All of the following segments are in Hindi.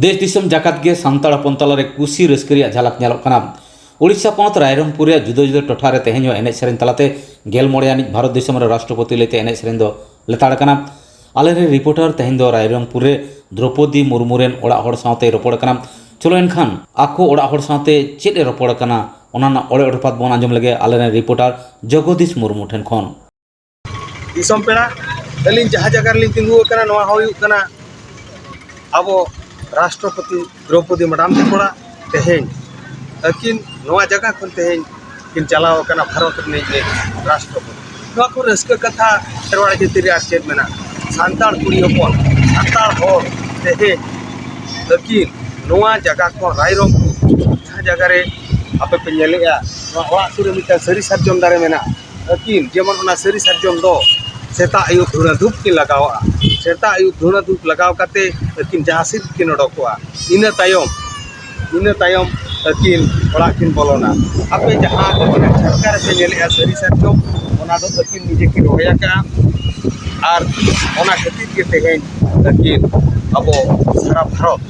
देश दिसम जाकात गे सांताड़ हपन तलारे कुसी रस्क रेया झलक नेलोग कना। उड़ीसा पनत रायरंगपुर रे जुदा जुदा टोठारे तेहें एने सेरेन तलाते गेल मोड़े आनिज भारत दिसम रे राष्ट्रपति लेते एने सेरेन दो लेताड़ कना। आलेरे रिपोर्टर तेहें दो रायरंगपुर रे द्रौपदी मुर्मू रेन ओड़ा हड़ सावते रोपड़ कना। चलो एनखान आको ओड़ा हड़ सावते चेद ए रोपड़ कना ओनाना ओड़े ओड़पात बोन आंजम लगे आलेरे रिपोर्टर जगदीश मुर्मू ठेन खन। दिसम पेड़ा अलिन जहाँ जगह लिन तिंगु कना नवा हुयुग कना अब राष्ट्रपति द्रौपदी मैडम तकोड़ा तेहें अकिन नवा जगह खन तेहें किन चलाव कना भारत ने राष्ट्रपति नवा को रस्क कथा सरवाड़ा जतिरे आर चेद मेना सांताड़ कुड़ी हपन सांताड़ हर तेहें अकिन नवा जगह को रायरंगपुर जहाँ जगह रे आपे पे नेलेया नवा ओड़ा सुरे मिटा सरी सारजम दारे मेना अकिन जेमन ओना सरी सारजम दो सेता आयु धुना धूप की लगावा सेता आयु धुना धूप लगाव काते अकिन जहासिद किन ओडकोआ इन तायम अकिन ओड़ा किन बोलोना आपे जहाँ अकिन सरकार पे नेलेया सरी सारजम ओना दो अकिन निजे की रोया का आर ओना खातिर के तेहें अकिन अब सारा भारत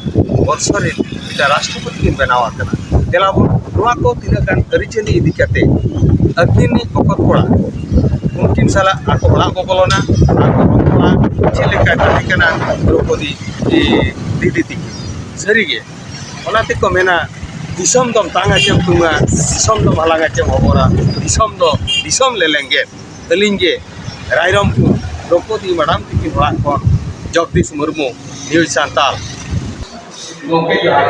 वर्षरे इटा राष्ट्रपति किन बनावा कना देलाबो नवा को तिना गान अरिचेली इदी काते अकिन बकत कोड़ा उनकिन साला आको ओड़ा को बोलोना आको कोड़ा चेलेका कना द्रौपदी दीदी तिकी सरीगे ओनाते को मेना दिसम दम तांगा चम तुंगा दिसम दम हलांगा चम होबोरा दिसम ले लेंगे अलिंगे रायरंगपुर द्रौपदी मैडम तिकी ओड़ा को जगदीश मुर्मू न्यूज सांताल गोके जोहार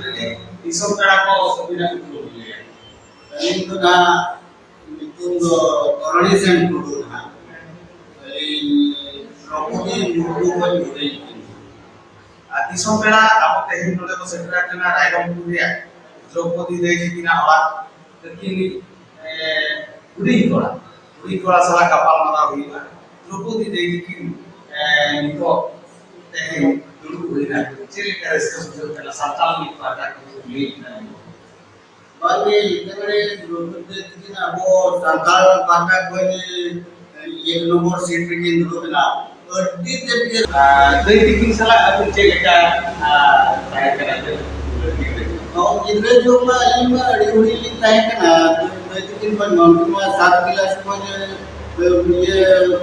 के दिसम पेड़ा को सुविधा अलिंग तो ना नितुंग करणी सेन टुडू ना द्रौपदी मुर्मू को जुड़े दिसम पेड़ा अब तेहें नोडे को सेटरा कना रायरंगपुर रे द्रौपदी देवी किना ओड़ा तकिनी उड़ी कोड़ा साला कपाल मारा हुईना द्रौपदी देवी की निको तेहें दुड़ू हुईना चेले का इसको पहला सांताल में पाटा को लीड ना बाकी इतने द्रौपदी की ना वो सांताल पाटा को एक नंबर सीट पे किन दो ना अड्डी जब के देवी की साला अब चेले का ताय करा दे और इधर जो मैं अलिंग अड़ी उड़ी लिखता है ना तो किन पर माउंट में 7 क्लास में ये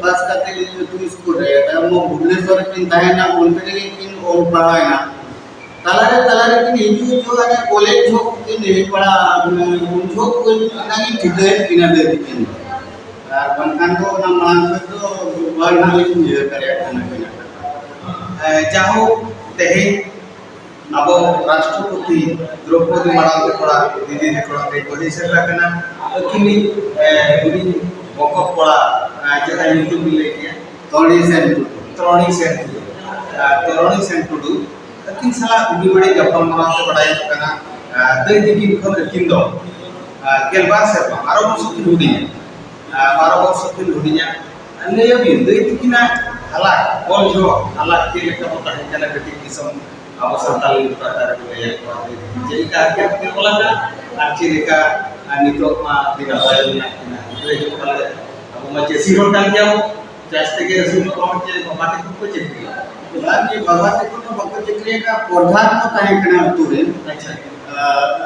पास करते तुम स्कूल है तो वो भुवनेश्वर किन ताहे ना उनके लिए किन और पढ़ा है ना तलारे किन हिंदू जो है कॉलेज जो किन नहीं पढ़ा उनको कोई ना की ठीक है किन दे किन और बनकान को ना मान तो वर्ड ना लिख ये करे ना जाहो तेहें अब राष्ट्रपति द्रौपदी मैडम तकोड़ा दीदी तकोड़ा ते कोही सेला कना अकिनी उनी बकत कोड़ा जहां यूट्यूब ले के तोड़ी सेन टुडू अकिन साला उनी बड़ी गप्पा मारते ते बड़ाई कना दई दिकिन खन किन दो गेलबा से 12 वर्ष की हुडिया अन्य भी दई दिकिना हला बोल जो हला के लेका पता है कना कटी किसम अब सांताल प्रकार के जई का के बोला ना आखि रेखा नितो मा दिगा वायना रे जो कल अब म जेसी रोड डाल गया जास्ते के सुन को के बाते को चेक बाकी भगवती को भक्त चक्रिय का प्रधान को ताहे कना तुरे अच्छा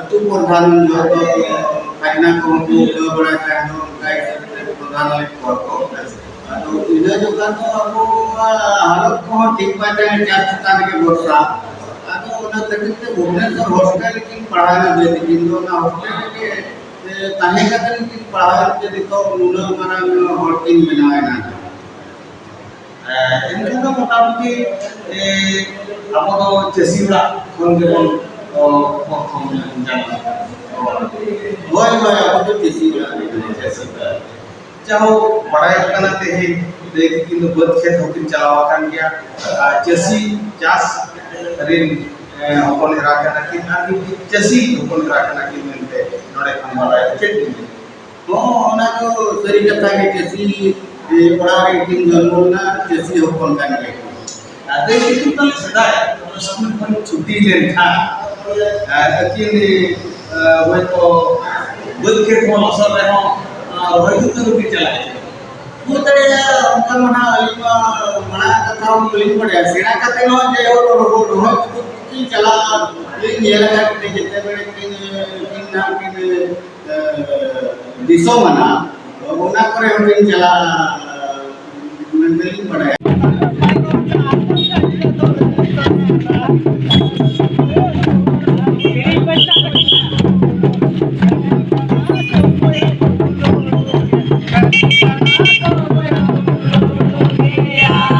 तू प्रधान जो तो काइना को तो बड़ा का जो गाय प्रधान ले को तो इने जो का तो अब हालत को ठीक बाटे जास्ता के भरोसा तो ना तकते भुवनेश्वर हॉस्टल लेकिन पढ़ाना दे लेकिन तो ना हॉस्टल के ताहे का लेकिन पढ़ाना दे तो उन्होंने माना हॉस्टल बनाया ना इनका तो मोटामुटी अब तो चेसीड़ा कोन के बोल प्रथम जाना होय अब तो चेसीड़ा चाहो बड़ाई कना तेहें देख किन बद खेत होकिन चलावा कान गया चेसी चास रिन अपन राखना कि आदि चेसी अपन राखना कि मेनते नोडे खन बड़ाई चेक तो ओना तो सरी कथा के चेसी बड़ा रे किन जन्मना चेसी अपन कान के आदे किन तो सदा स्कूल खन छुट्टी लेन था अकिन वो तो बद खेत में असर रहे हो वही तो भी चला है Putri uka mana lima mana kata lima pada sena kata no je roh itu jalan ini ya kan kita kin nam kin diso mana una kore kin jalan mendelin pada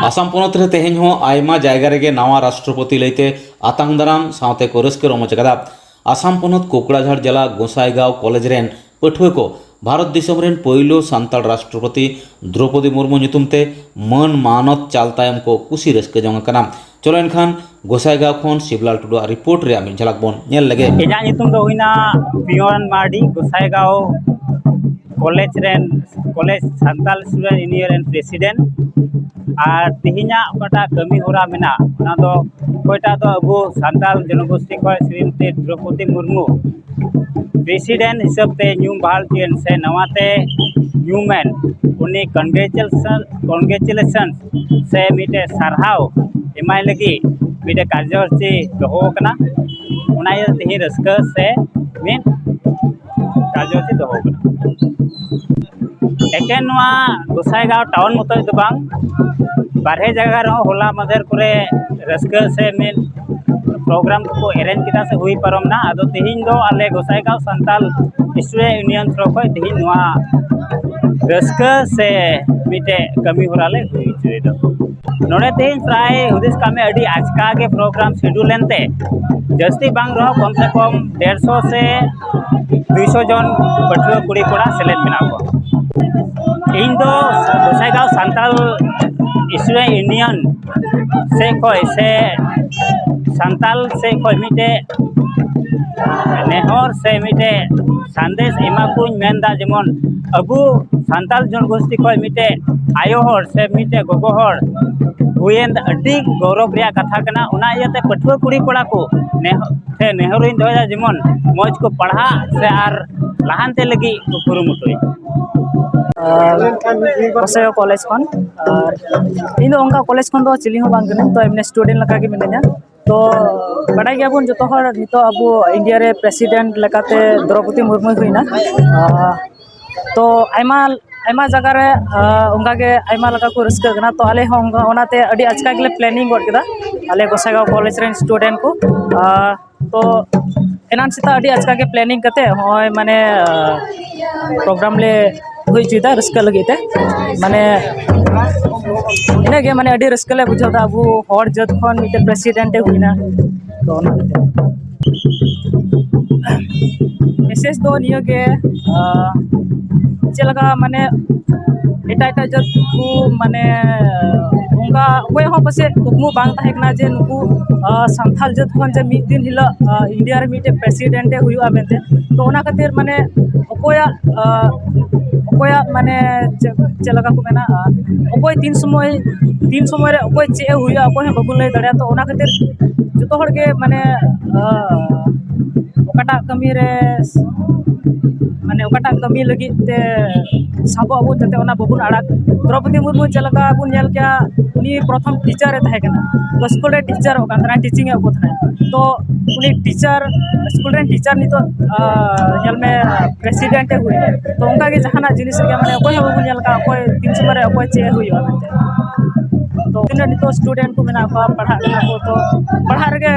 Assam पनत रे तेहेन हो आयमा जायगा रेगे नवा राष्ट्रपति लैते आतांग दाराम सावते को रस्के रमज कदा आसाम पनत कोकड़ाझाड़ जिला गोसाईगांव कॉलेज रेन पठुए को भारत दिसम रेन पहिलो सांताल राष्ट्रपति द्रौपदी मुर्मू नितुमते मन मानत चालतायम को कुसी रस्के जंग कना चलो एनखान गोसाईगांव खन शिवलाल टुडू रिपोर्ट रे आमी झलक बोन नेल लगे इना नितुम दो हुइना पियोन मार्डी Gossaigaon college Santal student union and president और तिहिना ओटा कमी होरा मेना ओना दो कोइटा दो अबो सांताल जनगोष्ठी को श्रीमती द्रौपदी मुर्मू प्रेसिडेंट हिसाब ते न्यूम बहाल चेन से नवाते न्यूमैन उन्नी कांग्रेचुलेशन से मिटे सरहाव एमाय लगी मिटे कार्यसूची दोहो कना ओना ये तिहि रस्का से मेन कार्यसूची दोहो कना एकेन नवा गोसाईगांव टाउन मत दो बांग बारहे जगह रहो होला मधेर करे रस्का से मेन प्रोग्राम को अरेंज किदा से हुई परमना आदो तिहिन दो आले Gossaigaon Santal student union throw को तिहिन नवा रस्का से मिटे कमी होराले हुई चुई दो नोडे तिहिन प्राय हुदिस कामे अडी आजका के प्रोग्राम शेड्यूल लेनते जस्ती बांग रहो कम से कम 150 से 200 जन पठुआ कुड़ी कोड़ा सेलेक्ट मेना को इन दो गोसाईगांव सांताल स्टूडेंट यूनियन से कोई से सांताल से कोई मिटे नेहर से मिटे संदेश एमा को मेनदा जेमन अबु सांताल जनगोष्ठी कोई मिटे आयो हर से मिटे गोगो हर हुएन अडी गौरव रिया कथा कना उना इयाते पठुआ कुड़ी कोड़ा को नेहरुइन दोया जेमन मौज को पढ़ा से आर लहानते लगी को कुरुमुटुई गोसाईगांव कॉलेज खन इन दो उनका कॉलेज खन दो चिली हो बांग कने तो एमने स्टूडेंट लगा के मिनया तो बड़ाई गया बुन जतो हर नितो अबो इंडिया रे प्रेसिडेंट लकाते द्रौपदी मुर्मू हुइना तो आयमा जगह रे उनका के आयमा लगा को रस्का कना तो आले हो ओनाते अडी आजका के प्लानिंग गड केदा आले गोसाईगांव कॉलेज रे स्टूडेंट को तो एनान सिता अडी आजका के प्लानिंग कते होय माने प्रोग्राम ले हुई चुदा रस्का लगीते माने इनागे माने अडी रस्का ले बुझादा अबो हर जत खन मिटे प्रेसिडेंट हुइना तो मेसेज दो नियगे चलगा माने एटा जत को माने उनका कोई हो पसे कुकमु बांग ताहेकना जे नुकु संथाल जत खन जे मिद दिन हिला इंडिया रे मिटे प्रेसिडेंट हुइआ मेते तो ओना खातिर माने ओकोया माने चलगा को मेना ओकोय तीन समय रे ओकोय चे हुइआ ओकोय बाबु लay दड़या तो ओना खातिर जतो हर के माने ओकाटा कमी रे माने ओकाटा कमी लगी ते साबो अबो जते ओना बाबुन आड़ाक द्रौपदी मुर्मू चलगा बुन नेल क्या उनी प्रथम टीचर रे थाहे कना तो स्कूल रे टीचर हो कांतरा टीचिंग ए बोथना तो उनी टीचर स्कूल रे टीचर नि तो नेल में प्रेसिडेंट हुई तो उनका के जहाना जिनिस के माने ओकोय बाबु नेल का ओकोय 300 रे ओकोय चे हुई तो तिना नितो स्टूडेंट को मेना को पढ़ा को तो पढ़ा रे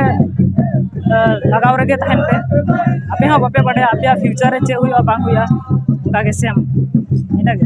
लगाव रे तहन पे आपे हा बापे बड़े आपे फ्यूचर रे चे हुई बांग हुई उनका के सेम इना के